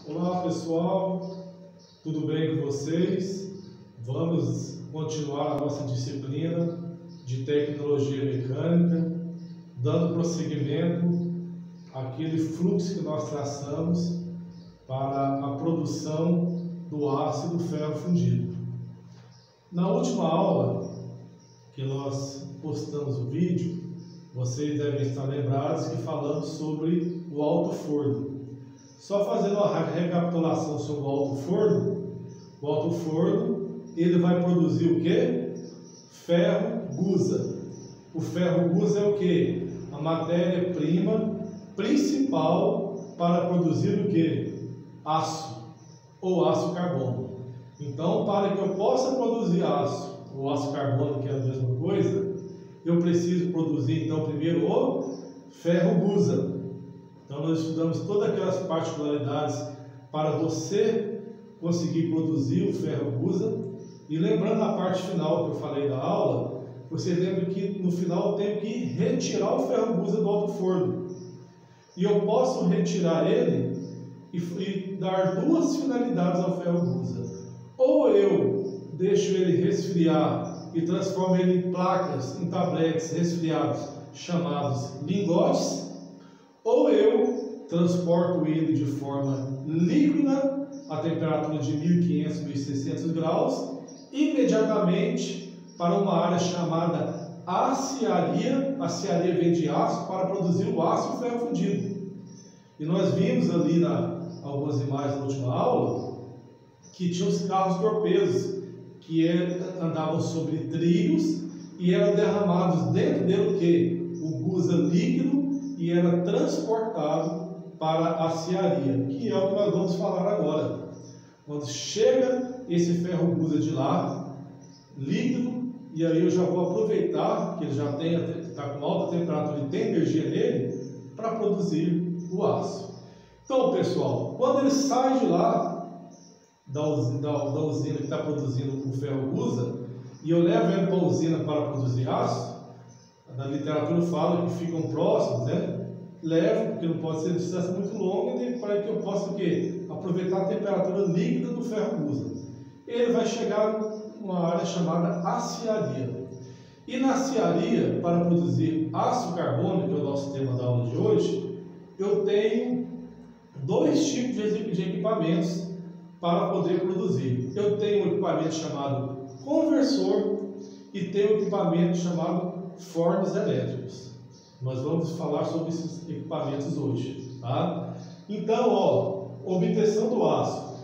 Olá pessoal, tudo bem com vocês? Vamos continuar a nossa disciplina de tecnologia mecânica, dando prosseguimento àquele fluxo que nós traçamos para a produção do aço e do ferro fundido. Na última aula que nós postamos o vídeo, vocês devem estar lembrados que falamos sobre o alto forno. Só fazendo uma recapitulação sobre o alto forno ele vai produzir o que? Ferro gusa. O ferro gusa é o que? A matéria-prima principal para produzir o que? Aço ou aço carbono. Então, para que eu possa produzir aço ou aço carbono, que é a mesma coisa, eu preciso produzir então primeiro o ferro gusa. Então nós estudamos todas aquelas particularidades para você conseguir produzir o ferro gusa. E lembrando a parte final que eu falei da aula, você lembra que no final eu tenho que retirar o ferro gusa do alto forno. E eu posso retirar ele e dar duas finalidades ao ferro gusa. Ou eu deixo ele resfriar e transformo ele em placas, em tabletes resfriados, chamados lingotes, ou eu transporto ele de forma líquida a temperatura de 1500, 1600 graus, imediatamente para uma área chamada aciaria. Aciaria vem de aço para produzir o aço e o ferro fundido. E nós vimos ali algumas imagens na última aula que tinha os carros torpedos que andavam sobre trilhos e eram derramados dentro dele o que? O gusa líquido, e era transportado para a aciaria, que é o que nós vamos falar agora. Quando chega esse ferro gusa de lá, líquido, e aí eu já vou aproveitar que ele já está com alta temperatura e tem energia nele para produzir o aço. Então, pessoal, quando ele sai de lá da usina que está produzindo o ferro gusa, e eu levo ele para a usina para produzir aço, na literatura fala que ficam próximos, né? Levo, porque não pode ser de distância muito longa, para que eu possa o quê? Aproveitar a temperatura líquida do ferro gusa. Ele vai chegar numa área chamada aciaria. E na aciaria, para produzir aço carbono, que é o nosso tema da aula de hoje, eu tenho dois tipos de equipamentos para poder produzir. Eu tenho um equipamento chamado conversor e tenho um equipamento chamado fornos elétricos. Nós vamos falar sobre esses equipamentos hoje, tá? Então, obtenção do aço.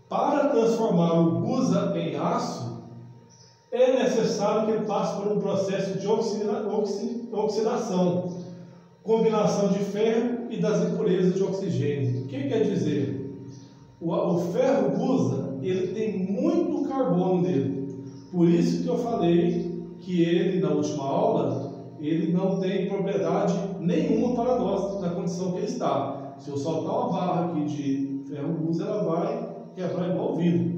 Para transformar o gusa em aço, é necessário que ele passe por um processo de oxidação, combinação de ferro e das impurezas de oxigênio. O que quer dizer? O ferro gusa, ele tem muito carbono nele. Por isso que eu falei que ele, na última aula, ele não tem propriedade nenhuma para nós, na condição que ele está. Se eu soltar uma barra aqui de ferro gusa, ela vai quebrar igual vidro.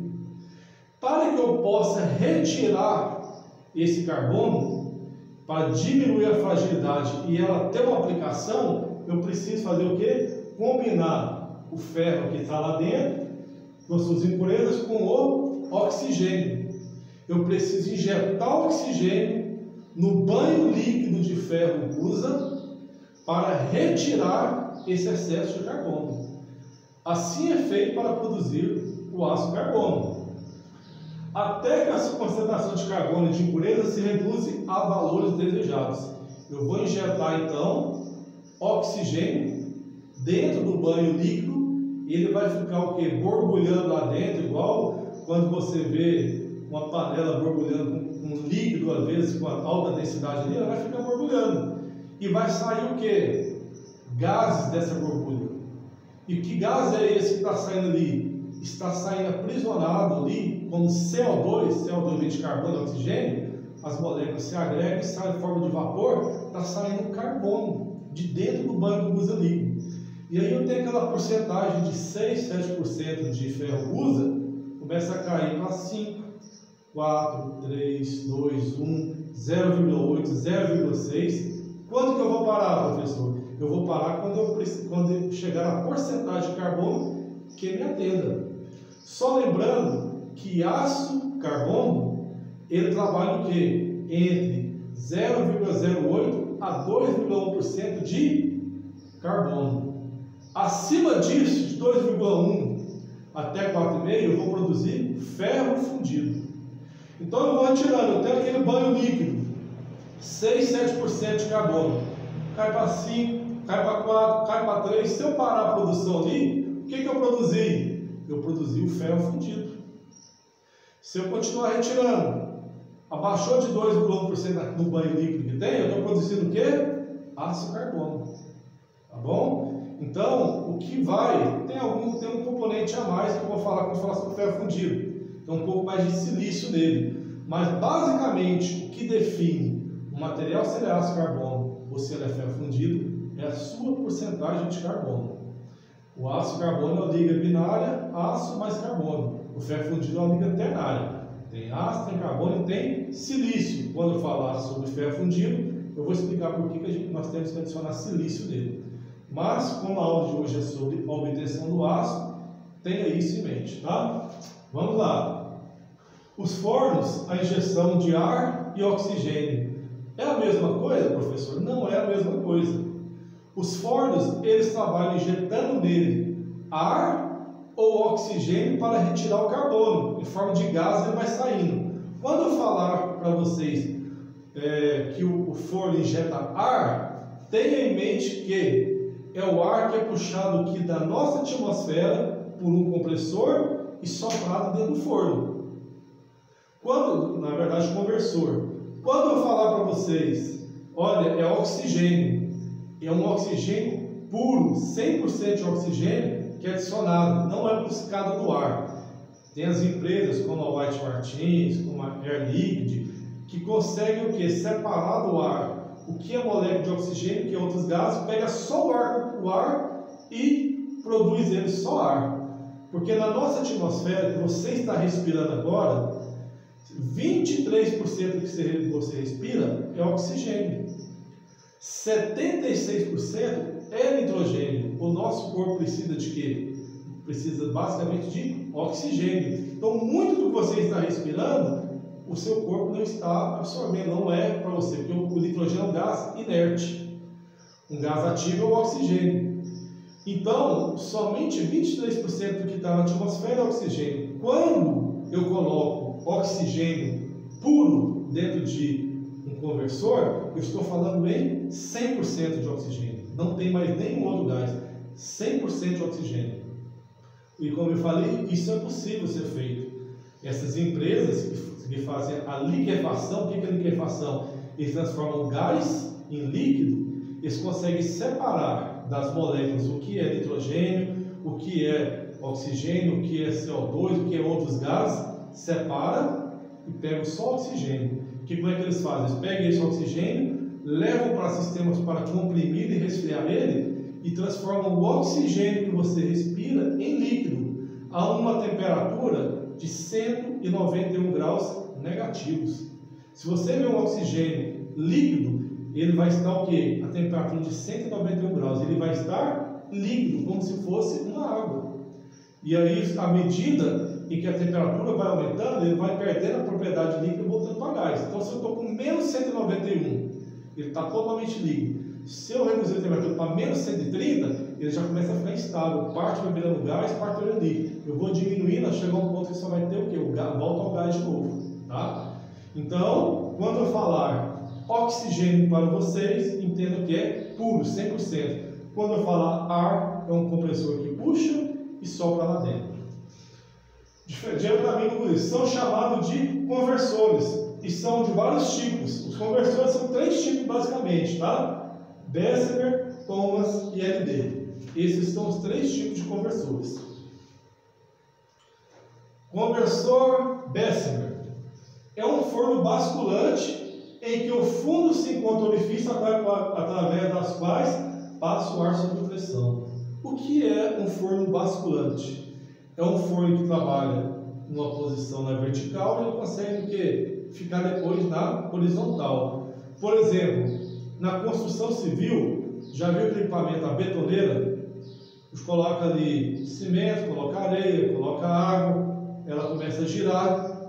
Para que eu possa retirar esse carbono, para diminuir a fragilidade e ela ter uma aplicação, eu preciso fazer o quê? Combinar o ferro que está lá dentro, com suas impurezas, com o oxigênio. Eu preciso injetar oxigênio no banho líquido de ferro gusa para retirar esse excesso de carbono. Assim é feito para produzir o aço carbono. Até que a concentração de carbono e de impureza se reduze a valores desejados. Eu vou injetar então oxigênio dentro do banho líquido e ele vai ficar o que? Borbulhando lá dentro, igual quando você vê uma panela borbulhando com líquido, às vezes com alta densidade ali, ela vai ficar borbulhando. E vai sair o que? Gases dessa borbulha. E que gás é esse que está saindo ali? Está saindo aprisionado ali como CO2 vem de carbono e oxigênio, as moléculas se agregam e saem em forma de vapor, está saindo carbono de dentro do banco gusa líquido. E aí eu tenho aquela porcentagem de 6, 7% de ferro gusa, começa a cair para 5, 4, 3, 2, 1, 0,8, 0,6. Quando que eu vou parar, professor? Eu vou parar quando chegar a porcentagem de carbono que me atenda. Só lembrando que ácido carbono, ele trabalha o quê? Entre 0,08 a 2,1% de carbono. Acima disso, de 2,1 até 4,5, eu vou produzir ferro fundido. Então eu vou retirando, eu tenho aquele banho líquido, 6, 7% de carbono. Cai para 5, cai para 4, cai para 3. Se eu parar a produção ali, o que eu produzi? Eu produzi o ferro fundido. Se eu continuar retirando, abaixou de 2,1% no banho líquido que tem, eu estou produzindo o quê? Ácido carbono. Tá bom? Então, o que vai, tem um componente a mais que eu vou falar quando eu falar sobre ferro fundido. Tem um pouco mais de silício nele. Mas, basicamente, o que define o material se ele é ácido carbono ou se ele é ferro fundido é a sua porcentagem de carbono. O ácido carbono é a liga binária, aço mais carbono. O ferro fundido é uma liga ternária. Tem ácido, tem carbono e tem silício. Quando eu falar sobre ferro fundido, eu vou explicar por que nós temos que adicionar silício nele. Mas, como a aula de hoje é sobre a obtenção do ácido, tenha isso em mente, tá? Vamos lá. Os fornos, a injeção de ar e oxigênio. É a mesma coisa, professor? Não é a mesma coisa. Os fornos, eles trabalham injetando nele ar ou oxigênio para retirar o carbono. Em forma de gás, ele vai saindo. Quando eu falar para vocês que o forno injeta ar, tenha em mente que é o ar que é puxado aqui da nossa atmosfera por um compressor e soprado dentro do forno. Na verdade, conversor. Quando eu falar para vocês, olha, é oxigênio, é um oxigênio puro, 100% de oxigênio que é adicionado, não é buscado no ar. Tem as empresas como a White Martins, como a Air Liquide, que conseguem o que? Separar do ar o que é molécula de oxigênio, que é outros gases, pega só o ar e produz ele só ar. Porque na nossa atmosfera, que você está respirando agora, 23% do que você respira é oxigênio. 76% é nitrogênio. O nosso corpo precisa de quê? Precisa basicamente de oxigênio. Então, muito do que você está respirando, o seu corpo não está absorvendo, não é para você, porque o nitrogênio é um gás inerte. Um gás ativo é o oxigênio. Então, somente 23% do que está na atmosfera é oxigênio. Quando eu coloco oxigênio puro dentro de um conversor, eu estou falando em 100% de oxigênio. Não tem mais nenhum outro gás. 100% de oxigênio. E como eu falei, isso é possível ser feito. Essas empresas que fazem a liquefação, o que é a liquefação? Eles transformam gás em líquido, eles conseguem separar das moléculas o que é nitrogênio, o que é oxigênio, o que é CO2, o que é outros gases, separa e pega só oxigênio. Como é que eles fazem? Eles pegam esse oxigênio, levam para sistemas para comprimir e resfriar ele e transformam o oxigênio que você respira em líquido a uma temperatura de 191 graus negativos. Se você vê um oxigênio líquido, ele vai estar o quê? A temperatura de 191 graus. Ele vai estar líquido, como se fosse uma água. E aí, à medida em que a temperatura vai aumentando, ele vai perdendo a propriedade líquida e voltando para gás. Então, se eu estou com menos 191, ele está totalmente líquido. Se eu reduzir a temperatura para menos 130, ele já começa a ficar instável. Parte vai virando gás, parte vai virando líquido. Eu vou diminuindo, a chegar a um ponto que só vai ter o quê? Volta ao gás de novo. Tá? Então, quando eu falar oxigênio para vocês, entendo que é puro, 100%. Quando eu falar ar, é um compressor que puxa e sopra lá dentro. Diretamente, são chamados de conversores e são de vários tipos. Os conversores são 3 tipos basicamente, tá? Bessemer, Thomas e LD. Esses são os 3 tipos de conversores. Conversor Bessemer é um forno basculante em que o fundo se encontra orifício através das quais passa o ar sob pressão. O que é um forno basculante? É um forno que trabalha numa posição na vertical e ele consegue o quê? Ficar depois na horizontal. Por exemplo, na construção civil, já viu aquele equipamento, a betoneira? Coloca ali cimento, coloca coloca água, ela começa a girar.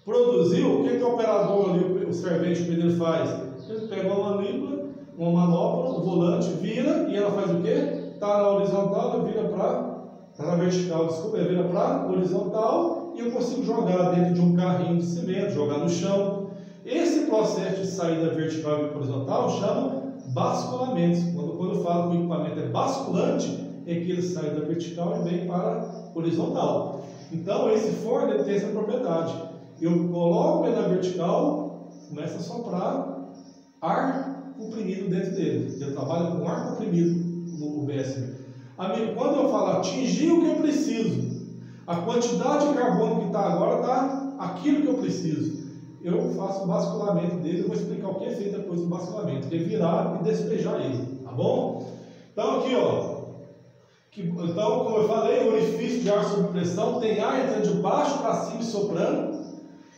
Produziu, o que o operador ali, o servente primeiro faz? Ele pega uma manípula, uma manopla, o volante, vira e ela faz o quê? Está na horizontal, ela vira para na vertical, desculpa, ela vira para horizontal e eu consigo jogar dentro de um carrinho de cimento, jogar no chão. Esse processo de saída vertical e horizontal chama basculamentos. Quando eu falo que o equipamento é basculante, é que ele sai da vertical e vem para a horizontal. Então, esse forno ele tem essa propriedade. Eu coloco ele na vertical, começa a soprar ar comprimido dentro dele. Eu trabalho com ar comprimido no BSB. Amigo, quando eu falo atingir o que eu preciso, a quantidade de carbono que está agora está aquilo que eu preciso. Eu faço o basculamento dele, eu vou explicar o que é feito depois do basculamento, que é virar e despejar ele, tá bom? Então aqui, ó, então como eu falei, o orifício de ar sob pressão tem ar entrando de baixo para cima e soprando,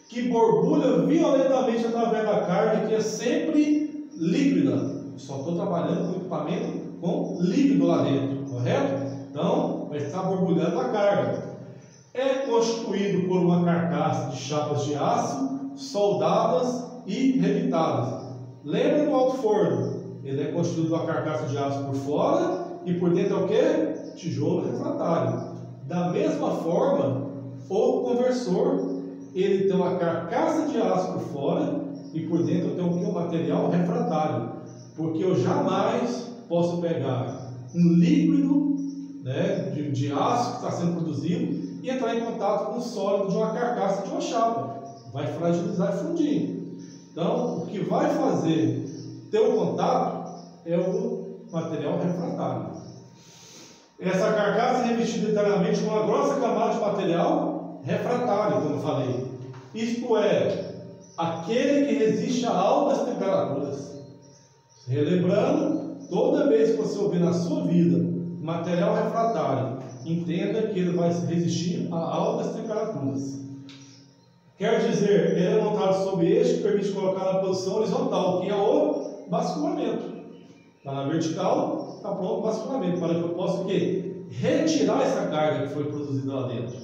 que borbulha violentamente através da carga, que é sempre líquida. Só estou trabalhando com equipamento com líquido lá dentro, correto? Então, vai estar borbulhando a carga. É constituído por uma carcaça de chapas de aço, soldadas e revitadas. Lembra do alto forno? Ele é constituído de uma carcaça de aço por fora e por dentro é o quê? Tijolo refratário. Da mesma forma, o conversor, ele tem uma carcaça de aço por fora e por dentro tem um material refratário, porque eu jamais posso pegar um líquido, né, de aço que está sendo produzido e entrar em contato com o sólido de uma carcaça de uma chapa. Vai fragilizar e fundir. Então, o que vai fazer ter o contato é o material refratário. Essa carcaça é revestida inteiramente com uma grossa camada de material refratário, como eu falei. Isto é, aquele que resiste a altas temperaturas. Relembrando, toda vez que você ouvir na sua vida material refratário, entenda que ele vai resistir a altas temperaturas. Quer dizer, ele é montado sobre eixo que permite colocar na posição horizontal, que é o basculamento. Está na vertical, está pronto o basculamento, para que eu possa o quê? Retirar essa carga que foi produzida lá dentro.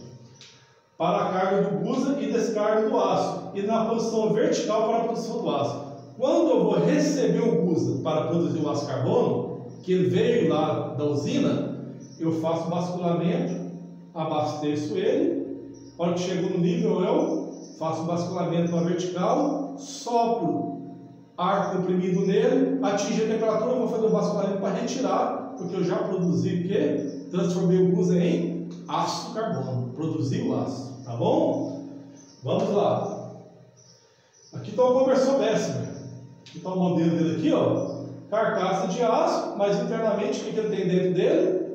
Para a carga do gusa e descarga do aço. E na posição vertical para a produção do aço. Quando eu vou receber o gusa para produzir o aço carbono, que ele veio lá da usina, eu faço o basculamento, abasteço ele. A hora que chegou no nível, eu faço o basculamento na vertical, sopro ar comprimido nele, atinge a temperatura, eu vou fazer o basculamento para retirar, porque eu já produzi o quê? Transformei o gusa em ácido carbono, produzi o ácido, tá bom? Vamos lá. Aqui está o conversor Bessemer. Aqui está o modelo dele aqui, ó. Carcaça de aço, mas internamente o que ele tem dentro dele?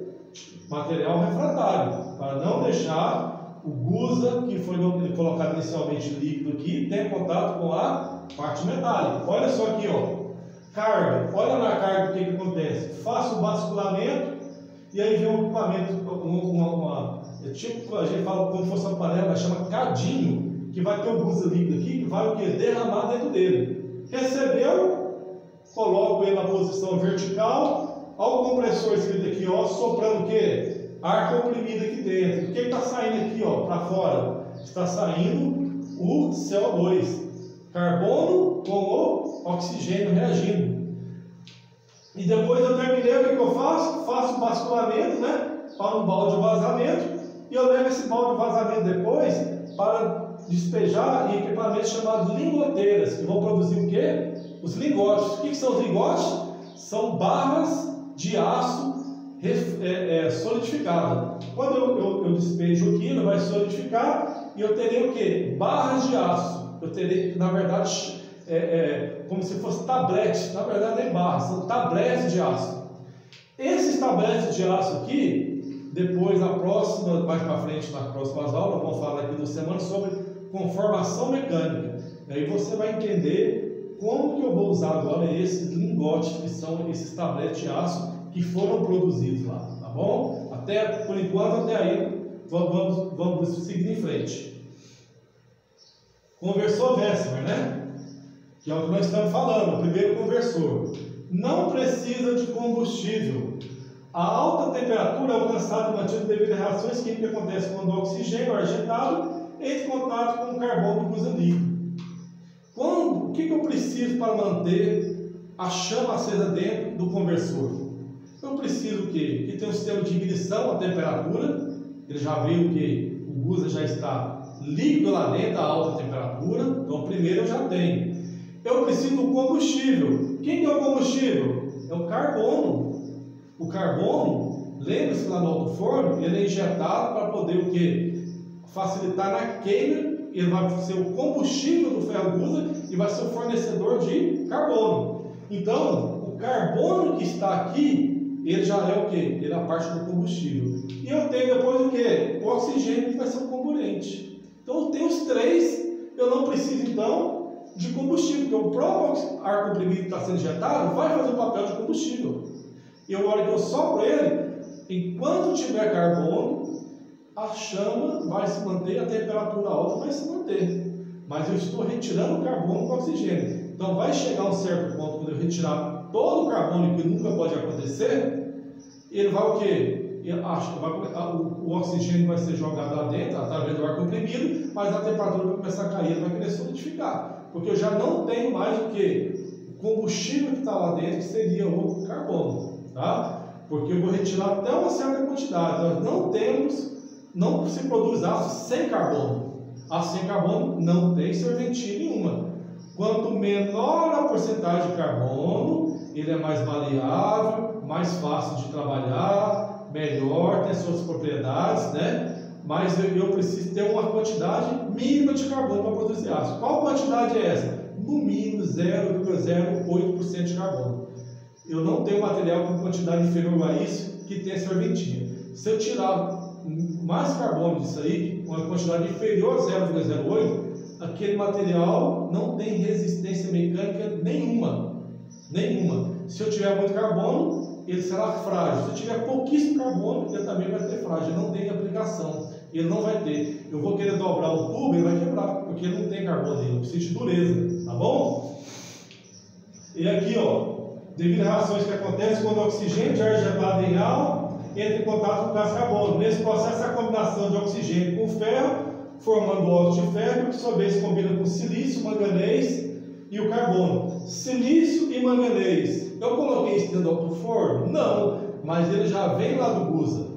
Material refratário, para não deixar o gusa, que foi colocado inicialmente líquido aqui, ter contato com a parte metálica. Olha só aqui, ó. Carga. Olha na carga o que acontece. Faço o basculamento e aí vem um equipamento, tipo, a gente fala como se fosse uma panela, mas chama cadinho, que vai ter o gusa líquido aqui, que vai o quê? Derramar dentro dele. Recebeu, coloco ele na posição vertical, olha o compressor escrito aqui, ó, soprando o quê? Ar comprimido aqui dentro. O que está saindo aqui, ó, para fora? Está saindo o CO2, carbono com o oxigênio reagindo. E depois eu terminei, o que eu faço? Faço o basculamento, né, para um balde de vazamento, e eu levo esse balde de vazamento depois para despejar em equipamentos chamados lingoteiras, que vão produzir o quê? Os lingotes. O que são os lingotes? São barras de aço solidificada. Quando eu despejo aqui, ele vai solidificar e eu terei o que? Barras de aço. Eu terei, na verdade, como se fosse tabletes. Na verdade, nem barras, são tabletes de aço. Esses tabletes de aço aqui, depois, mais para frente, nas próximas aulas, vamos falar aqui 2 semanas sobre conformação mecânica. E aí você vai entender como que eu vou usar agora esses lingotes, que são esses tabletes de aço que foram produzidos lá, tá bom? Por enquanto, até aí, vamos seguir em frente. Conversor Bessemer, né? Que é o que nós estamos falando, o primeiro conversor. Não precisa de combustível. A alta temperatura alcançada e mantida devido a reações químicas que acontecem quando o oxigênio argentado entra em contato com o carbono que usa líquido. O que eu preciso para manter a chama acesa dentro do conversor? Eu preciso que tenha um sistema de ignição à temperatura. Ele já viu que o gusa já está líquido lá dentro a alta temperatura. Então, primeiro eu já tenho. Eu preciso do combustível. Quem é o combustível? É o carbono. O carbono, lembre-se lá no alto forno, ele é injetado para poder o quê? Facilitar na queima. Ele vai ser o combustível do ferro gusa e vai ser o fornecedor de carbono. Então, o carbono que está aqui, ele já é o quê? Ele é a parte do combustível. E eu tenho depois o quê? O oxigênio, que vai ser o comburente. Então, eu tenho os três, eu não preciso então de combustível, porque o próprio ar comprimido que está sendo injetado vai fazer o papel de combustível. E a hora que eu sopro ele, enquanto tiver carbono, a chama vai se manter, a temperatura alta vai se manter. Mas eu estou retirando o carbono com o oxigênio. Então vai chegar um certo ponto, quando eu retirar todo o carbono, que nunca pode acontecer, ele vai o quê? O oxigênio vai ser jogado lá dentro, através do ar comprimido, mas a temperatura vai começar a cair, ele vai querer solidificar. Porque eu já não tenho mais o que? O combustível que está lá dentro, que seria o carbono. Tá? Porque eu vou retirar até uma certa quantidade. Nós não se produz aço sem carbono. Aço sem carbono não tem serventia nenhuma. Quanto menor a porcentagem de carbono, ele é mais maleável, mais fácil de trabalhar, melhor, tem suas propriedades, né? Mas eu preciso ter uma quantidade mínima de carbono para produzir aço. Qual quantidade é essa? No mínimo 0,08% de carbono. Eu não tenho material com quantidade inferior a isso que tenha serventia. Se eu tirar mais carbono disso aí, com uma quantidade inferior a 0,08, aquele material não tem resistência mecânica nenhuma. Se eu tiver muito carbono, ele será frágil. Se eu tiver pouquíssimo carbono, ele também vai ter frágil. Ele não tem aplicação. Ele não vai ter. Eu vou querer dobrar o tubo, ele vai quebrar, porque ele não tem carbono nele. Eu preciso de dureza, tá bom? E aqui, ó, devido a reações que acontecem quando o oxigênio de ar injetado em álcool entra em contato com o gás carbono. Nesse processo, a combinação de oxigênio com ferro, formando óxido de ferro, que por sua vez combina com silício, manganês e o carbono. Silício e manganês. Eu coloquei isso dentro do alto-forno? Não, mas ele já vem lá do gusa.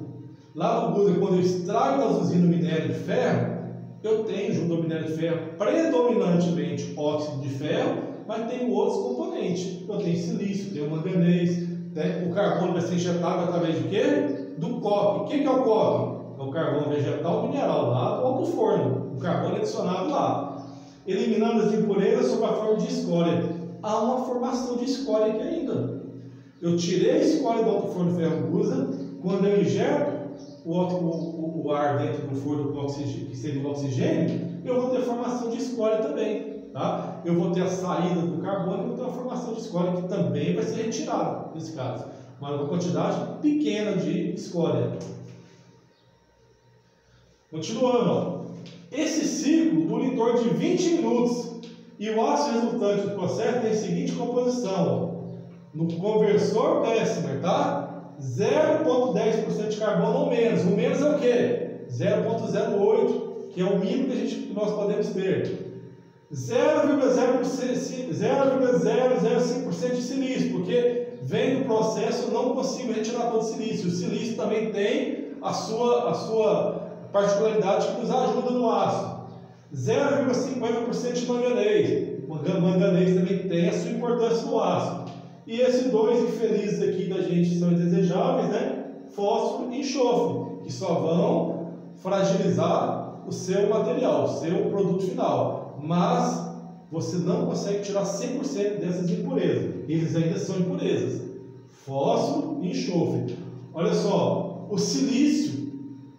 Lá no gusa, quando eu extraio das usinas o minério de ferro, eu tenho junto ao minério de ferro predominantemente óxido de ferro, mas tenho outros componentes. Eu tenho silício, tenho manganês, né? O carbono vai ser injetado através de quê? Do coque. O que é o coque? É o carvão vegetal mineral lá do alto forno. O carbono é adicionado lá. Eliminando as impurezas sob a forma de escória. Há uma formação de escória aqui ainda. Eu tirei a escória do alto forno ferro gusa. Quando eu injeto o ar dentro do forno com oxigênio, que seria o oxigênio, eu vou ter formação de escória também. Tá? Eu vou ter a saída do carbono e vou ter uma formação de escória que também vai ser retirada, nesse caso. Mas uma quantidade pequena de escória. Continuando, ó. Esse ciclo dura em torno de 20 minutos e o ácido resultante do processo tem a seguinte composição. Ó. No conversor décimer, tá? 0,10% de carbono ou menos. O menos é o quê? 0,08, que é o mínimo que nós podemos ter. 0,005% de silício, porque vem do processo, eu não consigo retirar todo o silício. O silício também tem a sua particularidade que nos ajuda no aço. 0,50% de manganês. Manganês também tem a sua importância no aço. E esses dois infelizes aqui da gente são indesejáveis, né? Fósforo e enxofre, que só vão fragilizar o seu material, o seu produto final. Mas você não consegue tirar 100% dessas impurezas. Eles ainda são impurezas. Fósforo e enxofre. Olha só, o silício,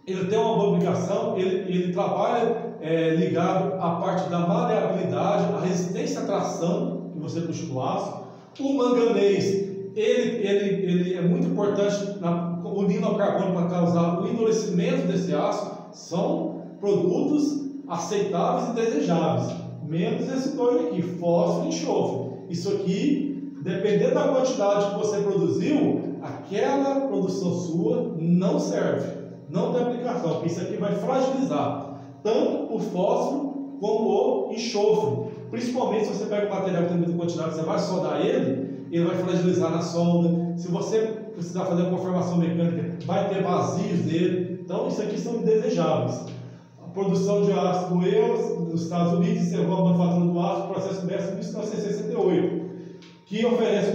ele tem uma boa aplicação, ele trabalha ligado à parte da maleabilidade, à resistência à tração que você puxa no aço. O manganês, ele é muito importante unindo ao carbono para causar o endurecimento desse aço. São produtos aceitáveis e desejáveis, menos esses dois aqui, fósforo e enxofre. Isso aqui, dependendo da quantidade que você produziu, aquela produção sua não serve, não tem aplicação, porque isso aqui vai fragilizar tanto o fósforo como o enxofre. Principalmente se você pega o material que tem muita quantidade, você vai soldar ele vai fragilizar na solda. Se você precisar fazer uma conformação mecânica, vai ter vazios nele. Então, isso aqui são indesejáveis. A produção de ácido EUS nos Estados Unidos encerrou a manufatura do aço, processo BESS em 1968, que oferece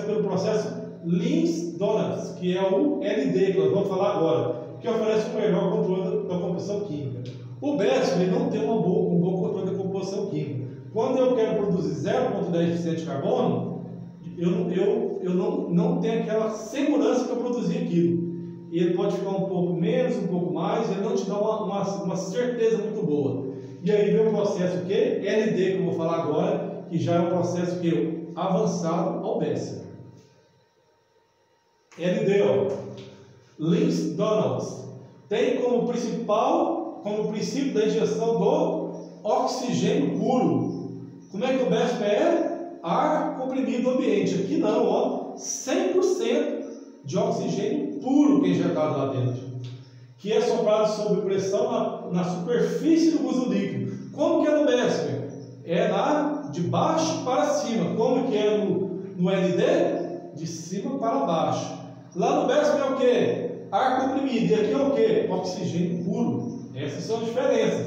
pelo processo Linz-Donatz, que é o LD, que nós vamos falar agora, que oferece um melhor controle da composição química. O BESS não tem um bom controle da composição química. Quando eu quero produzir 0,10% de carbono, eu não tenho aquela segurança que eu produzi aquilo. E ele pode ficar um pouco menos, um pouco mais, ele não te dá uma certeza muito boa. E aí vem o processo o quê? LD, que eu vou falar agora, que já é um processo avançado ao BESS. LD, Linz-Donatz, tem como princípio da injeção do oxigênio puro. Como é que o BESS é? Ar comprimido ambiente. Aqui não, 100% de oxigênio puro que é injetado lá dentro, que é soprado sob pressão na superfície do guzo líquido. Como que é no BESS? É de baixo para cima. Como que é no LD? De cima para baixo. Lá no BESS é o que? Ar comprimido. E aqui é o que? Oxigênio puro. Essas são as diferenças.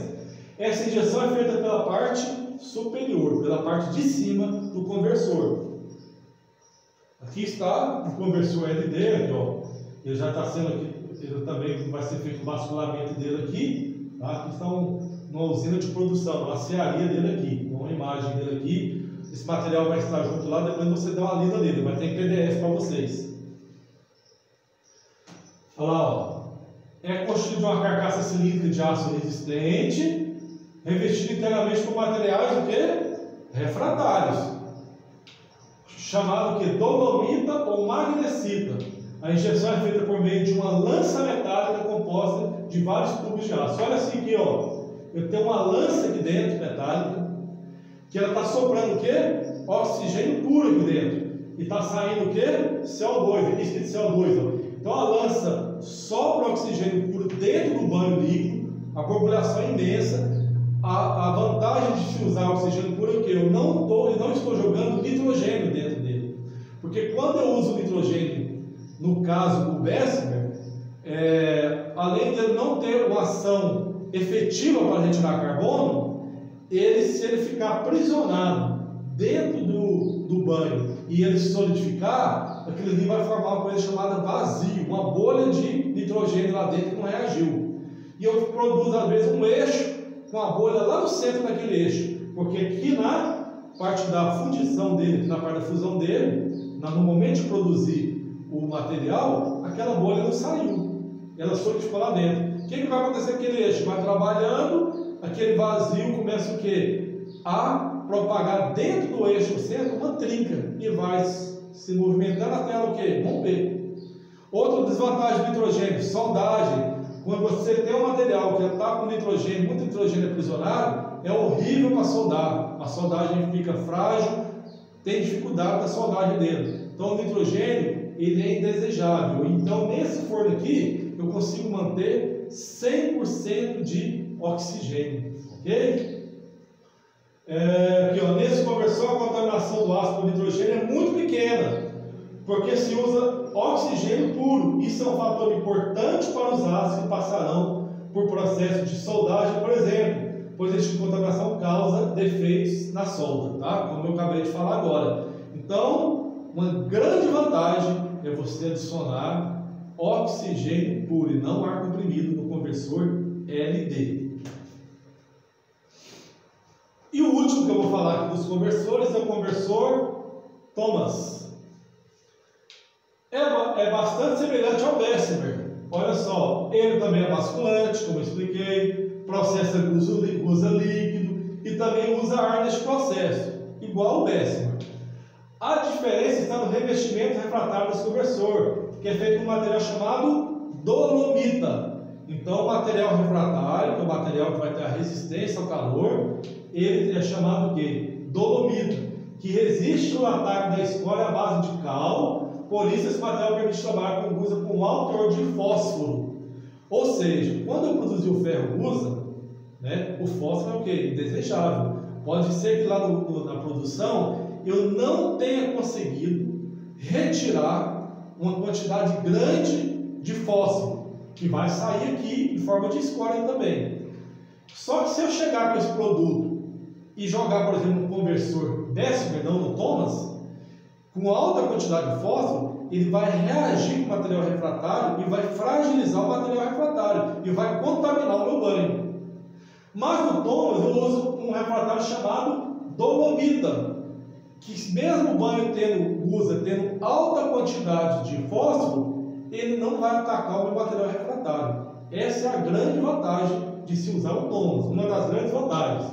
Essa injeção é feita pela parte superior, pela parte de cima do conversor. Aqui está o conversor LD, aqui, ele já está sendo aqui, ele também vai ser feito o basculamento dele aqui, tá? Aqui está uma usina de produção, uma cearia dele aqui, uma imagem dele aqui. Esse material vai estar junto lá, depois você dá uma lida nele, vai ter em PDF para vocês. Olha lá, é constituído de uma carcaça cilíndrica de aço resistente, revestido inteiramente com materiais o quê? Refratários, chamado que dolomita ou magnesita. A injeção é feita por meio de uma lança metálica composta de vários tubos de aço. Olha assim aqui, eu tenho uma lança aqui dentro, metálica, que ela está soprando o quê? Oxigênio puro aqui dentro. E está saindo o quê? CO2, aqui escrito CO2. Então a lança sopra oxigênio puro dentro do banho líquido, a borbulhação é imensa. A vantagem de se usar oxigênio puro é que eu não estou jogando nitrogênio dentro dele. Porque quando eu uso nitrogênio, no caso do Bessemer, além de ele não ter uma ação efetiva para retirar carbono, se ele ficar aprisionado dentro do banho e ele solidificar, aquilo ali vai formar uma coisa chamada vazio, uma bolha de nitrogênio lá dentro que não reagiu. E eu produzo às vezes um eixo com a bolha lá no centro daquele eixo, porque aqui na parte da fundição dele, na parte da fusão dele, no momento de produzir o material, aquela bolha não saiu, ela solidificou lá dentro. O que vai acontecer com aquele eixo? Vai trabalhando, aquele vazio começa o quê? A propagar dentro do eixo, no centro, uma trinca, e vai se movimentando até ela o quê? Romper. Outra desvantagem do nitrogênio, soldagem. Quando você tem um material que está com nitrogênio, muito nitrogênio aprisionado, é horrível para soldar. A soldagem fica frágil, tem dificuldade da soldagem dele. Então o nitrogênio, ele é indesejável. Então nesse forno aqui, eu consigo manter 100% de oxigênio. Ok? Aqui, nesse conversor, a contaminação do ácido por nitrogênio é muito pequena, porque se usa oxigênio puro. Isso é um fator importante para os ácidos que passarão por processo de soldagem, por exemplo, pois esse tipo de contaminação causa defeitos na solda, tá? Como eu acabei de falar agora. Então, uma grande vantagem é você adicionar oxigênio puro e não ar comprimido no conversor LD. E o último que eu vou falar aqui dos conversores é o conversor Thomas. É bastante semelhante ao Bessemer. Olha só, ele também é basculante, como eu expliquei, processa usa líquido e também usa ar neste processo, igual ao Bessemer. A diferença está no revestimento refratário desse conversor, que é feito com um material chamado dolomita. Então, o material refratário, que é o material que vai ter a resistência ao calor, ele é chamado de dolomita, que resiste ao ataque da escória à base de cal, Por isso esse material permite trabalhar com gusa com alto teor de fósforo. Ou seja, quando eu produzir o ferro gusa, né, o fósforo é o que? Indesejável. Pode ser que lá na produção eu não tenha conseguido retirar uma quantidade grande de fósforo, que vai sair aqui em forma de escória também. Só que se eu chegar com esse produto e jogar, por exemplo, no conversor Bessemer, não no Thomas, com alta quantidade de fósforo, ele vai reagir com o material refratário e vai fragilizar o material refratário e vai contaminar o meu banho. Mas no Thomas eu uso um refratário chamado dolomita, que mesmo o banho tendo gusa, tendo alta quantidade de fósforo, ele não vai atacar o meu material refratário. Essa é a grande vantagem de se usar o Thomas, uma das grandes vantagens.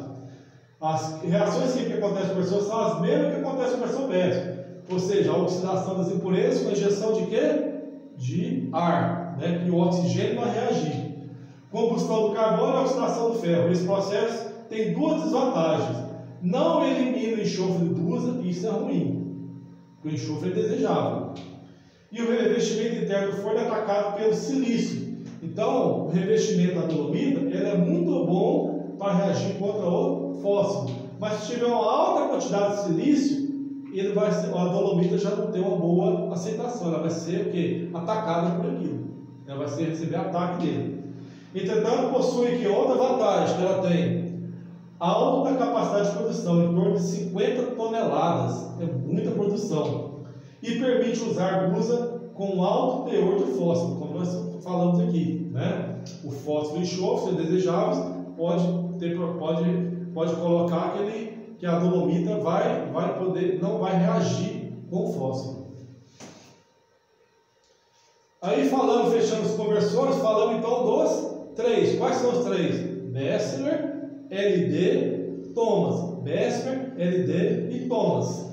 As reações que acontecem com a versão são as mesmas que acontecem com a versão Bessemer. Ou seja, a oxidação das impurezas com a injeção de quê? De ar, né? Que o oxigênio vai reagir. Combustão do carbono e a oxidação do ferro. Esse processo tem duas desvantagens. Não elimina o enxofre do gusa, e isso é ruim, porque o enxofre é desejável. E o revestimento interno do forno é atacado pelo silício. Então, o revestimento da dolomita ele é muito bom para reagir contra o fósforo. Mas se tiver uma alta quantidade de silício, a dolomita já não tem uma boa aceitação. Ela vai ser o quê? Atacada por aquilo. Ela vai receber ataque dele. Entretanto, possui aqui outra vantagem que ela tem. Alta capacidade de produção, em torno de 50 toneladas. É muita produção. E permite usar gusa com alto teor de fósforo, como nós falamos aqui, né? O fósforo e enxofre, se desejáveis, pode colocar que a dolomita não vai reagir com o fósforo. Aí fechando os conversores, falamos então dos três. Quais são os três? Bessemer, LD, Thomas. Bessemer, LD e Thomas.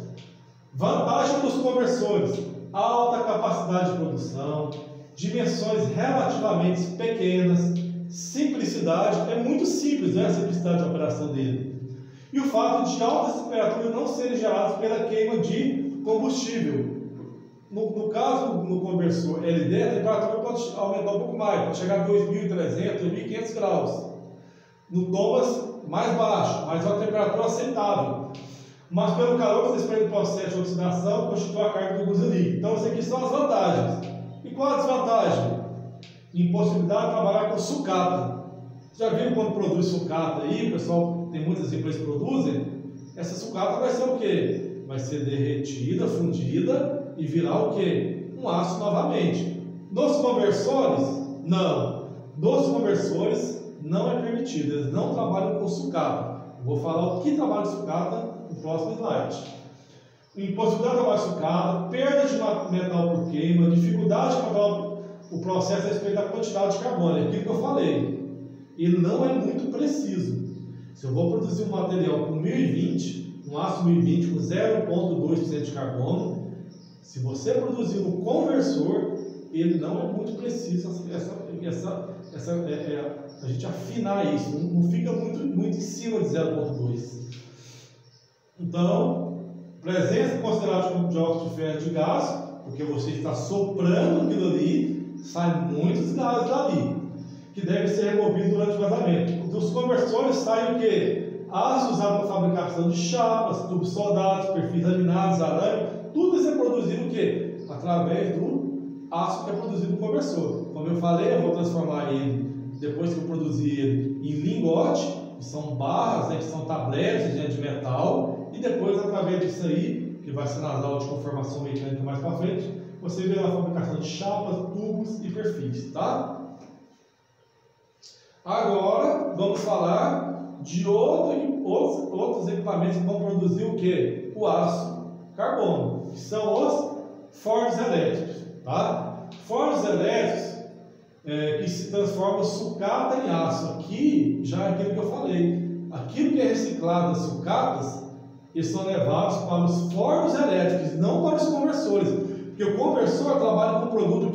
Vantagem dos conversores: alta capacidade de produção, dimensões relativamente pequenas, simplicidade, é muito simples, né, a simplicidade de operação dele. E o fato de altas temperaturas não serem geradas pela queima de combustível. No caso, no conversor LD, a temperatura pode aumentar um pouco mais, pode chegar a 2.300, 2.500 graus. No Thomas, mais baixo, mas uma temperatura aceitável. Mas pelo calor que se desprende do processo de oxidação, constitui a carga do gusa líquido. Então, essas aqui são as vantagens. E qual a desvantagem? Impossibilidade de trabalhar com sucata. Já viram quando produz sucata aí? O pessoal, tem muitas empresas que produzem. Essa sucata vai ser o quê? Vai ser derretida, fundida e virar o quê? Um aço novamente. Nos conversores, não. Nos conversores, não é permitido. Eles não trabalham com sucata. Vou falar o que trabalha com sucata no próximo slide. Impossibilidade de trabalhar sucata, perda de metal por queima, dificuldade de controlar o processo a respeito da quantidade de carbono. É aquilo que eu falei. Ele não é muito preciso. Se eu vou produzir um material com 1020, um aço 1020 com 0,2% de carbono, se você produzir no conversor, ele não é muito preciso a gente afinar isso, não fica muito em cima de 0,2. Então, presença considerável de dióxido de ferro de gás, porque você está soprando aquilo ali, sai muitos gases dali, que devem ser removidos durante o vazamento. Dos conversores sai o quê? Aço usado para fabricação de chapas, tubos soldados, perfis laminados, arame, tudo isso é produzido o quê? Através do aço que é produzido no conversor. Como eu falei, eu vou transformar ele, depois que eu produzir ele, em lingote, que são barras, né, que são tabletes de metal, e depois, através disso aí, que vai ser nas aulas de conformação mecânica mais para frente, você vê a fabricação de chapas, tubos e perfis, tá? Agora, vamos falar de outros equipamentos que vão produzir o quê? O aço carbono, que são os fornos elétricos, tá? Fornos elétricos que se transformam sucata em aço. Aqui já é aquilo que eu falei. Aquilo que é reciclado das sucatas, eles são levados para os fornos elétricos, não para os conversores. Porque o conversor trabalha com um produto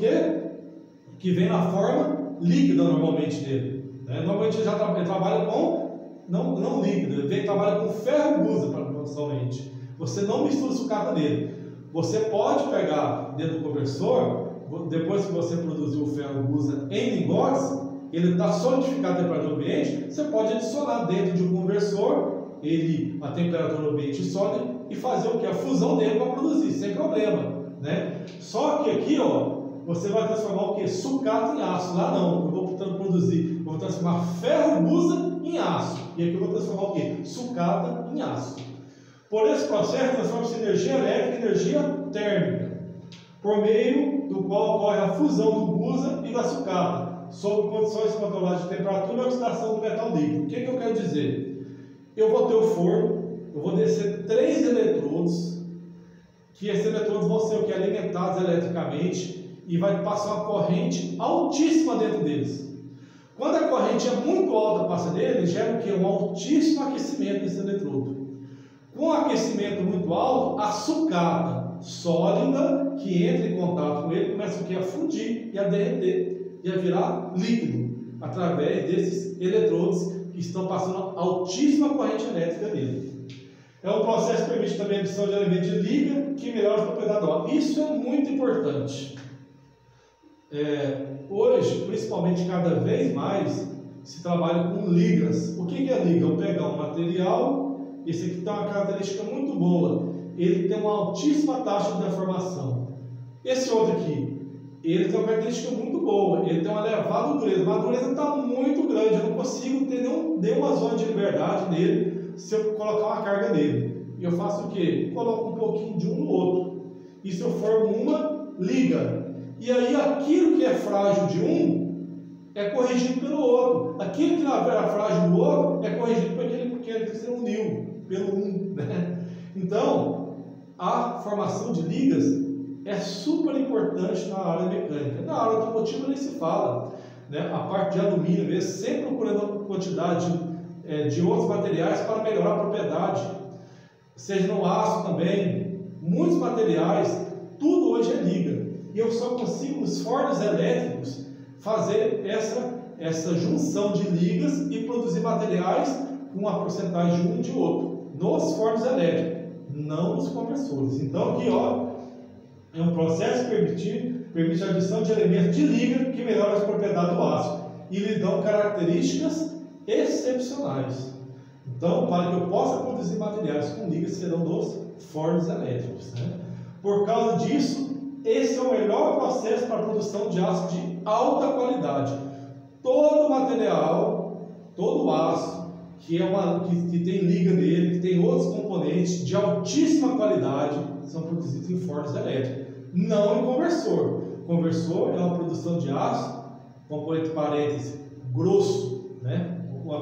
que vem na forma líquida normalmente dele. Né? Normalmente ele trabalha com, não líquido, ele trabalha com ferro gusa somente. Você não mistura sucata nele. você pode pegar dentro do conversor, depois que você produziu o ferro gusa em lingotes, ele está solidificado a temperatura ambiente, você pode adicionar dentro de um conversor, a temperatura ambiente sólida, e fazer o que? A fusão dele para produzir, sem problema, né? Só que aqui, ó, você vai transformar o que? Sucata em aço. Lá não, eu vou vou transformar ferro gusa em aço. E aqui eu vou transformar o que? Sucata em aço. Por esse processo, transforma-se energia elétrica em energia térmica, por meio do qual ocorre a fusão do gusa e da sucata, sob condições controladas de temperatura e oxidação do metal líquido. O que eu quero dizer? Eu vou ter o forno, eu vou descer 3 eletrodos, que esses eletrodos vão ser o que? Alimentados eletricamente, e vai passar uma corrente altíssima dentro deles. Quando a corrente é muito alta passa nele, gera o que? Um altíssimo aquecimento desse eletrodo. Com aquecimento muito alto, a sucata sólida que entra em contato com ele começa o que? A fundir e a derreter e a virar líquido através desses eletrodos que estão passando altíssima corrente elétrica nele. É um processo que permite também a adição de elementos de liga que melhora as propriedades do aço. Isso é muito importante. Hoje, principalmente cada vez mais, se trabalha com ligas. O que é liga? Eu pegar um material, esse aqui tem uma característica muito boa, ele tem uma altíssima taxa de deformação. Esse outro aqui, ele tem uma característica muito boa, ele tem uma elevada dureza, mas a dureza está muito grande, eu não consigo ter nenhuma zona de liberdade nele se eu colocar uma carga nele. E eu faço o quê? Coloco um pouquinho de um no outro. Isso eu formo uma liga. E aí aquilo que é frágil de um é corrigido pelo outro. Aquilo que não é frágil do outro é corrigido por aquele que se uniu, pelo um. Né? Então, a formação de ligas é super importante na área mecânica. Na área automotiva nem se fala. Né? A parte de alumínio mesmo, sempre procurando quantidade de outros materiais para melhorar a propriedade. Seja no aço também, muitos materiais, tudo hoje é liga. E eu só consigo nos fornos elétricos fazer essa junção de ligas e produzir materiais com uma porcentagem de um e de outro. Nos fornos elétricos, não nos conversores. Então aqui, ó, é um processo que permite a adição de elementos de liga que melhoram as propriedades do aço e lhe dão características excepcionais. Então, para que eu possa produzir materiais com ligas, serão nos fornos elétricos. Né? Por causa disso, esse é o melhor processo para a produção de aço de alta qualidade. Todo material, todo aço que tem liga nele, que tem outros componentes de altíssima qualidade, são produzidos em fornos elétricos, não em conversor. Conversor é uma produção de aço, componente parênteses, grosso, né? Uma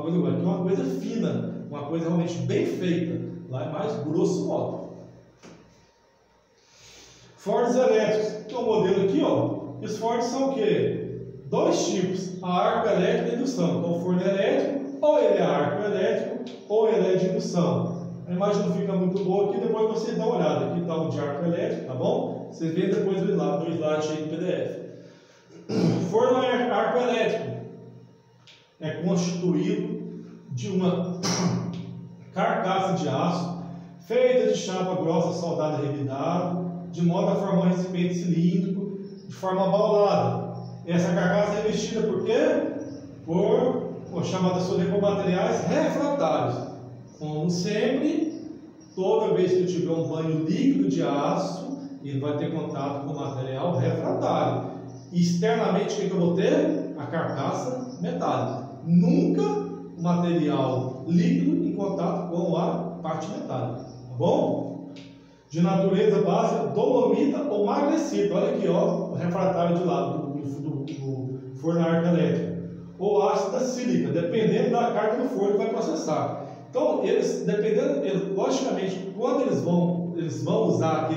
coisa fina, uma coisa realmente bem feita. Lá é mais grosso modo. Fornos elétricos. Tem um modelo aqui, ó. E os fornos são o quê? 2 tipos: a arco elétrico e a indução. Então, o forno elétrico, ou ele é arco elétrico, ou ele é de indução. A imagem não fica muito boa aqui, depois vocês dão uma olhada. Aqui está o de arco elétrico, tá bom? Vocês veem depois do slide aí do PDF. Forno arco elétrico é constituído de uma carcaça de aço feita de chapa grossa soldada revidada, de modo a formar um recipiente cilíndrico de forma abaulada. Essa carcaça é revestida por quê? Por chamadas por materiais refratários. Como sempre, toda vez que eu tiver um banho líquido de aço, ele vai ter contato com o material refratário. E externamente, o que eu vou ter? A carcaça metálica. Nunca o material líquido em contato com a parte metálica. Tá bom? De natureza básica, dolomita ou magnesita. Olha aqui, ó, o refratário de lado do forno arco elétrico. Ou ácida sílica, dependendo da carga do forno que vai processar. Então, logicamente, quando eles vão usar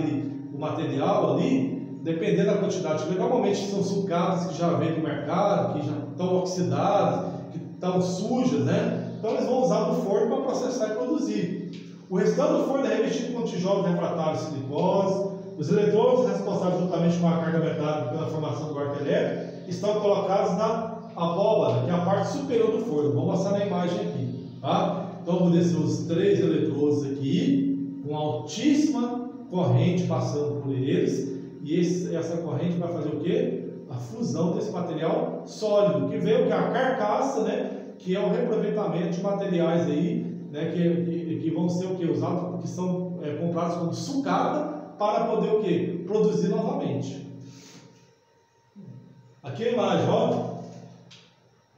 o material ali, dependendo da quantidade, normalmente são sucatas que já vêm do mercado, que já estão oxidadas, que estão sujas, né? Então eles vão usar no forno para processar e produzir. O restante do forno é revestido com tijolos refratários de silicose. Os eletrodos responsáveis juntamente com a carga metálica pela formação do arco elétrico estão colocados na abóbada, que é a parte superior do forno. Vou mostrar na imagem aqui, tá? Então vou descer os 3 eletrodos aqui com altíssima corrente passando por eles, e essa corrente vai fazer o quê? A fusão desse material sólido, que veio que a carcaça, né, que é o reaproveitamento de materiais aí, né, que vão ser o quê? Usados, que são comprados como sucata para poder o quê? Produzir novamente. Aqui a imagem, ó.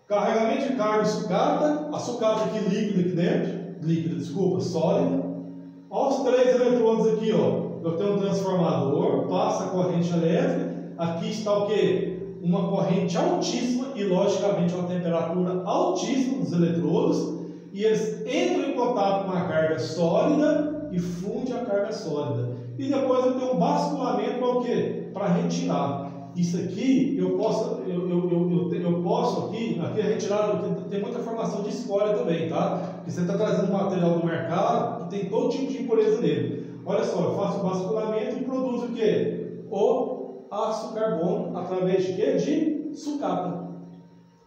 Carregamento de carga e sucata, a sucata aqui líquida, sólida. Olha os 3 eletrodos aqui, ó. Eu tenho um transformador, passa a corrente elétrica. Aqui está o quê? Uma corrente altíssima e, logicamente, uma temperatura altíssima dos eletrodos. E eles entram em contato com a carga sólida e fundem a carga sólida. E depois eu tenho um basculamento para o quê? Para retirar. Isso aqui eu posso aqui a retirada, tem muita formação de escória também, tá? Porque você está trazendo um material do mercado que tem todo tipo de impureza nele. Olha só, eu faço o basculamento e produzo o quê? O ácido carbono através de quê? De sucata.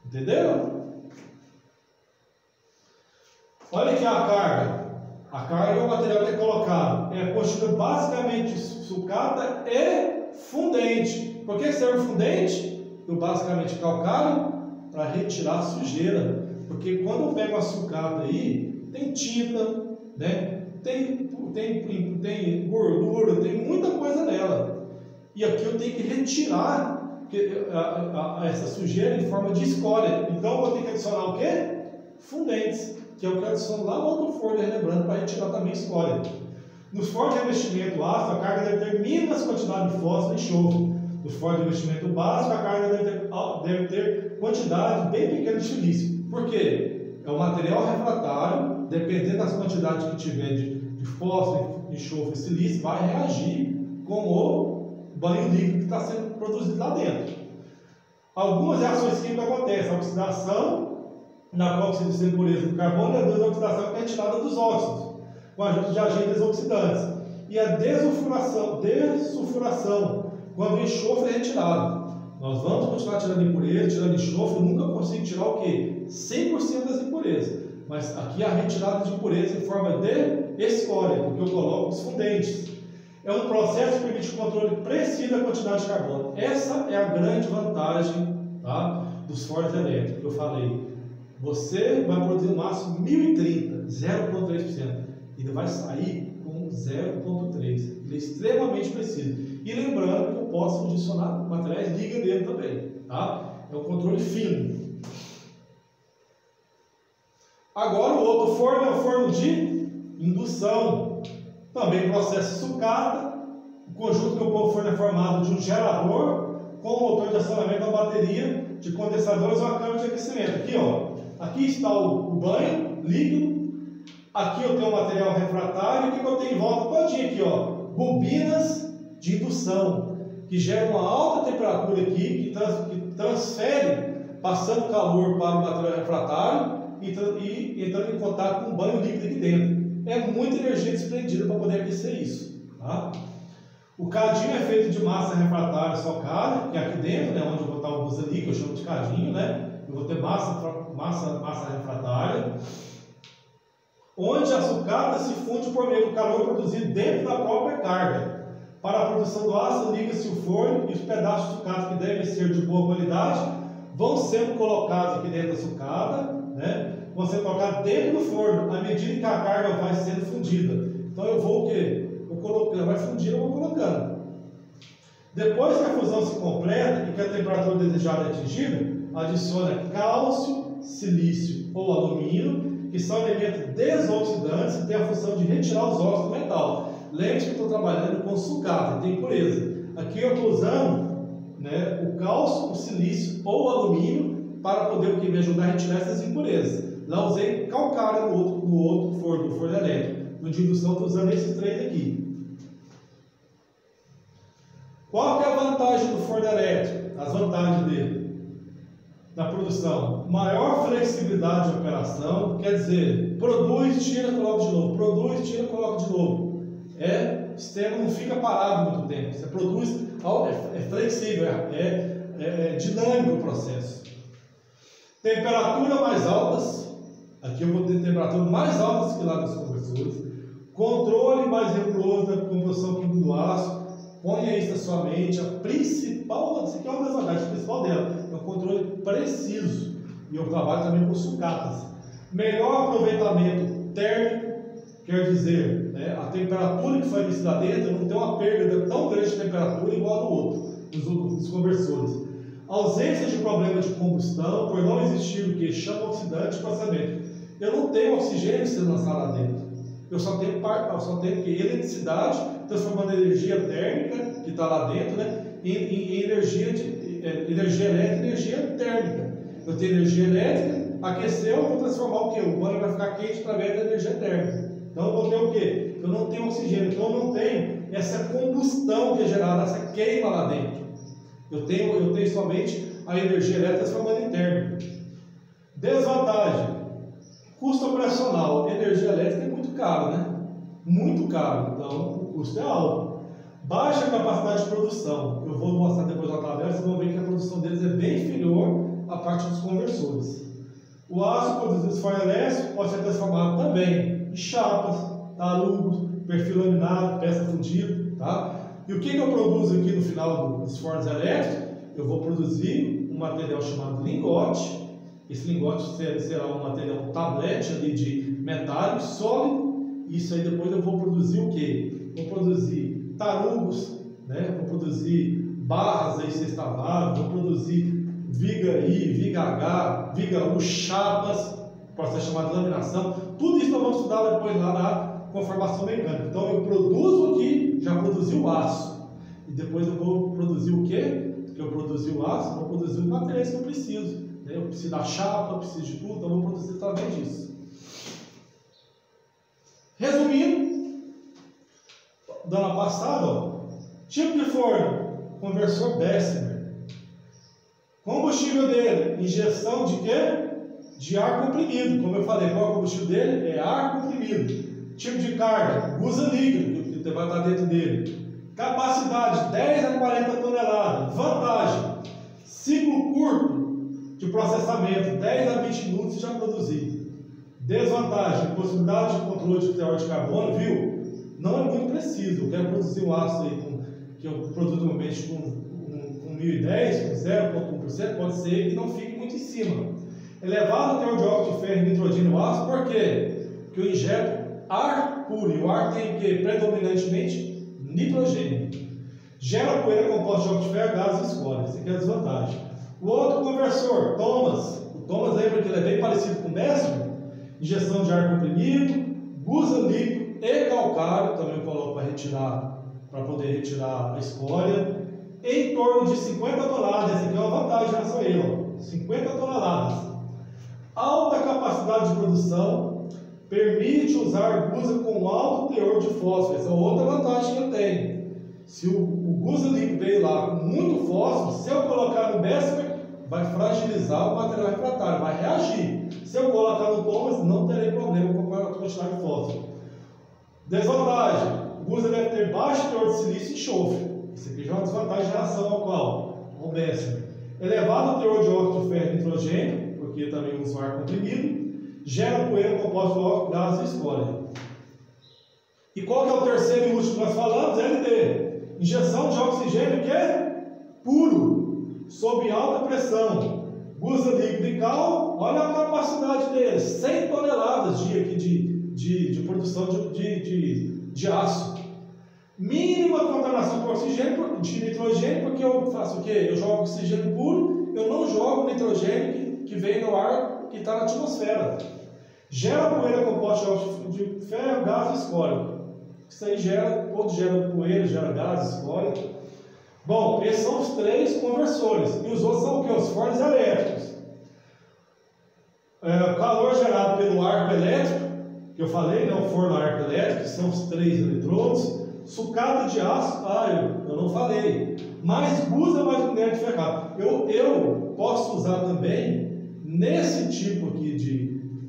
Entenderam? Olha aqui a carga. A carga é o material que é colocado. É constituído basicamente de sucata e fundente. Por que serve o fundente? Eu basicamente calcário para retirar a sujeira. Porque quando eu pego a sucata aí, tem tinta, né? Tem gordura, tem muita coisa nela. E aqui eu tenho que retirar essa sujeira em forma de escória. Então eu vou ter que adicionar o quê? Fundentes, que é o que eu adiciono lá no outro forno, lembrando, para retirar também escória. Nos fornos de revestimento ácido, a carga deve ter mínimas quantidades de fósforo e enxofre. Nos fornos de revestimento básico, a carga deve ter quantidade bem pequena de silício. Por quê? É um material refratário, dependendo das quantidades que tiver de fósforo, enxofre e silício, vai reagir com o banho líquido que está sendo produzido lá dentro. Algumas reações químicas acontecem: a oxidação, na qual se diz impureza do carbono, e a desoxidação, que é a retirada dos óxidos, com a ajuda de agentes oxidantes, e a desulfuração, quando o enxofre é retirado. Nós vamos continuar tirando impureza, tirando enxofre, nunca consigo tirar o quê? 100% das impurezas. Mas aqui a retirada de impureza em forma de escória, porque eu coloco os fundentes. É um processo que permite o controle preciso da quantidade de carbono. Essa é a grande vantagem, tá, dos fornos elétricos que eu falei. Você vai produzir no máximo 1030, 0,3%. Ele vai sair com 0,3%. Ele é extremamente preciso. E lembrando que eu posso adicionar materiais liga nele também, tá? É um controle fino. Agora o outro forno é o forno de indução. Também processo sucata. O conjunto do forno é formado de um gerador com um motor de acionamento da bateria de condensadores ou a câmara de aquecimento. Aqui, ó. Aqui está o banho líquido. Aqui eu tenho o material refratário. E o que eu tenho em volta todinho aqui, ó? Bobinas de indução, que geram uma alta temperatura aqui, que transfere, passando calor para o material refratário e entrando em contato com o banho líquido aqui dentro. É muita energia desprendida para poder aquecer isso, tá? O cadinho é feito de massa refratária socada, que é aqui dentro, né, onde eu vou botar o bus ali, que eu chamo de cadinho, né? Eu vou ter massa refratária, onde a sucata se funde por meio do calor produzido dentro da própria carga. Para a produção do ácido, liga-se o forno e os pedaços de sucata que devem ser de boa qualidade vão sendo colocados aqui dentro da sucata, né? Vão ser colocados dentro do forno à medida que a carga vai sendo fundida. Então eu vou o quê? Vou colocando, vai fundindo, eu vou colocando. Depois que a fusão se completa e que a temperatura desejada é atingida, adiciona cálcio, silício ou alumínio, que são elementos desoxidantes e têm a função de retirar os óxidos do metal. Lembre-se que eu estou trabalhando com sucata, tem impureza. Aqui eu estou usando, né, o cálcio, o silício ou o alumínio para poder o que me ajudar a retirar essas impurezas. Lá usei calcário no outro forno, no forno elétrico. No de indução estou usando esses 3 aqui. Qual que é a vantagem do forno elétrico? As vantagens dele na produção: maior flexibilidade de operação, quer dizer, produz, tira, coloca de novo, produz, tira, coloca de novo. O sistema não fica parado muito tempo. Você produz, é flexível, é dinâmico o processo. Temperatura mais altas. Aqui eu vou ter temperaturas mais altas que lá nos conversores. Controle mais rigoroso da composição química do aço. Ponha isso na sua mente. A principal, isso aqui é uma das vantagens principal dela, é um controle preciso. E eu trabalho também com sucatas. Melhor aproveitamento térmico, quer dizer, né, a temperatura que foi aquecida lá dentro não tem uma perda tão grande de temperatura igual a do outro, dos conversores. Ausência de problema de combustão, por não existir o que? Chama oxidante de passamento. Eu não tenho oxigênio sendo lançado lá dentro. Eu só tenho que eletricidade, transformando a energia térmica que está lá dentro, né, em energia elétrica e energia térmica. Eu tenho energia elétrica, aqueceu, eu vou transformar o quê? O banho vai ficar quente através da energia térmica. Então eu vou ter o quê? Eu não tenho oxigênio, então eu não tenho essa combustão que é gerada, essa queima lá dentro. Eu tenho somente a energia elétrica transformando em térmica. Desvantagem. Custo operacional. Energia elétrica é muito caro, né? Muito caro, então o custo é alto. Baixa capacidade de produção. Eu vou mostrar depois na tabela, vocês vão ver que a produção deles é bem inferior à parte dos conversores. O aço produzido de forma elétrica pode ser transformado também em chapas, tarugos, perfil laminado, peça fundida, tá? E o que eu produzo aqui no final dos fornos elétricos? Eu vou produzir um material chamado lingote. Esse lingote será um material, um tablete ali de metálico sólido. Isso aí depois eu vou produzir o quê? Vou produzir tarugos, né? Vou produzir barras aí sextavadas, vou produzir viga I, viga H, viga U, chapas, processo chamado laminação. Tudo isso nós vamos estudar depois lá na conformação mecânica. Então eu produzo aqui, já produzi o aço. E depois eu vou produzir o quê? Que eu produzi o aço, vou produzir os materiais que eu preciso. Eu preciso da chapa, eu preciso de tudo, então eu vou produzir através disso. Resumindo, dando a passada, ó, tipo de forno, conversor Bessemer. Combustível dele, injeção de quê? De ar comprimido. Como eu falei, qual é o combustível dele? É ar comprimido. Tipo de carga, usa líquido, que vai estar dentro dele. Capacidade, 10 a 40 toneladas. Vantagem, ciclo curto de processamento, 10 a 20 minutos e já produzir. Desvantagem, possibilidade de controle de teor de carbono, viu? Não é muito preciso. Eu quero produzir um aço aí que eu produzo normalmente com 1010, com 0,1%, pode ser que não fique muito em cima. Elevado teor de óxido de ferro e nitrogênio no aço, por quê? Porque eu injeto ar puro, e o ar tem o quê? Predominantemente nitrogênio. Gera poeira composta de óxido de ferro, gás e escória. Essa aqui é a desvantagem. O outro conversor, Thomas. O Thomas, lembra que ele é bem parecido com o Bessemer? Injeção de ar comprimido, gusa líquido e calcário, também coloco para poder retirar a escória. Em torno de 50 toneladas, essa aqui é uma vantagem nessa aí, ó. 50 toneladas. Alta capacidade de produção, permite usar gusa com alto teor de fósforo. Essa é outra vantagem que eu tenho. Se o gusa líquido veio lá com muito fósforo, se eu colocar no Bessemer, vai fragilizar o material refratário, vai reagir. Se eu colocar no Thomas, não terei problema com a quantidade de fósforo. Desvantagem, o gusa deve ter baixo teor de silício e enxofre. Isso aqui já é uma desvantagem em relação ao qual? Ao Bessemer. Elevado teor de óxido de ferro e nitrogênio, porque também usa ar comprimido, gera poeira composta de óxido, gás e escória. E qual que é o terceiro e último que nós falamos? LD. Injeção de oxigênio que é puro, sob alta pressão. Gusa líquido e cal, olha a capacidade dele, 100 toneladas de produção de aço. Mínima contaminação por oxigênio, de nitrogênio, porque eu faço o quê? Eu jogo oxigênio puro, eu não jogo nitrogênio que vem no ar que está na atmosfera. Gera poeira composta de ferro, gás e escória. Isso aí quando gera poeira, gera gás, escória. Bom, esses são os 3 conversores. E os outros são o que? Os fornos elétricos. Calor gerado pelo arco elétrico, que eu falei, né? O forno arco elétrico, que são os 3 eletrodos. Sucata de aço, eu não falei. Mais gusa, mais minério de ferrado. Eu posso usar também, nesse tipo aqui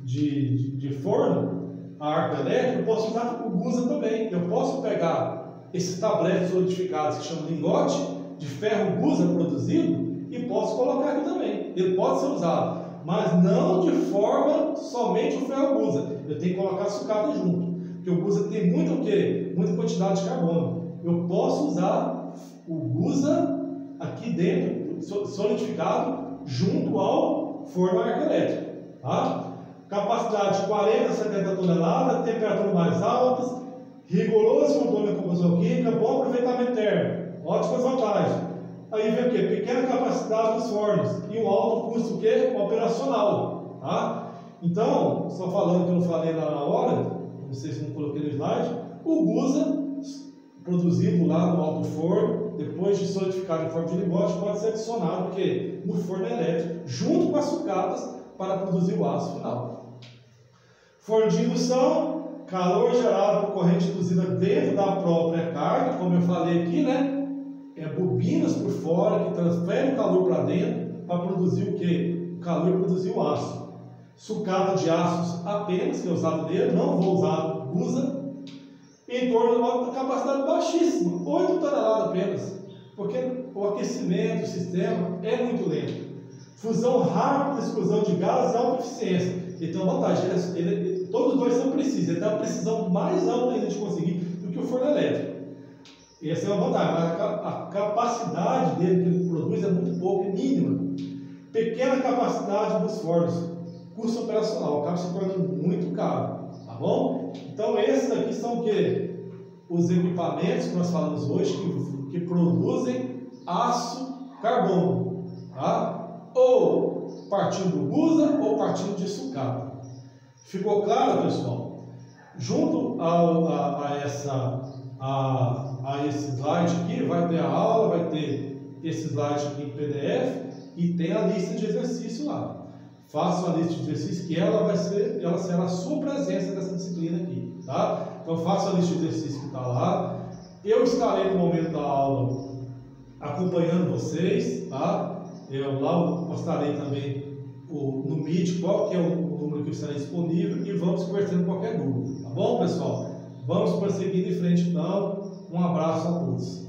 de forno, a arco elétrico, eu posso usar o gusa também. Eu posso pegar esses tabletes solidificados que chamam lingote de ferro gusa produzido e posso colocar aqui também. Ele pode ser usado, mas não de forma somente o ferro gusa. Eu tenho que colocar sucata junto. porque o Gusa tem muito o quê? Muita quantidade de carbono. Eu posso usar o Gusa aqui dentro, solidificado, junto ao forno a arco elétrico. Tá? Capacidade de 40 a 70 toneladas, temperaturas mais altas, rigoroso controle da composição química, bom aproveitamento térmico, ótimas vantagens. Aí vem o quê? Pequena capacidade dos fornos e um alto custo o quê? Operacional. Tá? Então, só falando que eu não falei lá na hora, não sei se não coloquei no slide, o Gusa, produzido lá no alto forno, depois de solidificado em forma de lingote, pode ser adicionado o quê? No forno elétrico, junto com as sucatas, para produzir o aço final. Forno de indução, calor gerado por corrente induzida dentro da própria carga, como eu falei aqui, né? Bobinas por fora que transferem o calor para dentro para produzir o quê? O calor e produzir o aço. Sucata de aços apenas, que é usado nele, não vou usar Gusa, em torno de uma capacidade baixíssima, 8 toneladas apenas, porque o aquecimento do sistema é muito lento. Fusão rápida, exclusão de gases e alta eficiência. Então, a vantagem, todos os dois são precisos, ele tem uma precisão mais alta ainda de conseguir do que o forno elétrico. Essa é uma vantagem, mas a capacidade dele que ele produz é muito pouca, é mínima. Pequena capacidade dos fornos, custo operacional, acaba se tornando muito caro, tá bom? Então, esses aqui são o quê? Os equipamentos que nós falamos hoje que produzem aço carbono, tá? Ou partindo do Gusa ou partindo de sucata. Ficou claro, pessoal? Junto a esse slide aqui, vai ter a aula, vai ter esse slide aqui em PDF e tem a lista de exercício lá. Faça a lista de exercícios que ela será a sua presença nessa disciplina aqui, tá? Então faça a lista de exercícios que está lá. Eu estarei no momento da aula acompanhando vocês, tá? Eu lá postarei também no Meet qual que é o número que estará disponível e vamos conversando qualquer dúvida, tá bom, pessoal? Vamos prosseguir em frente então. Um abraço a todos.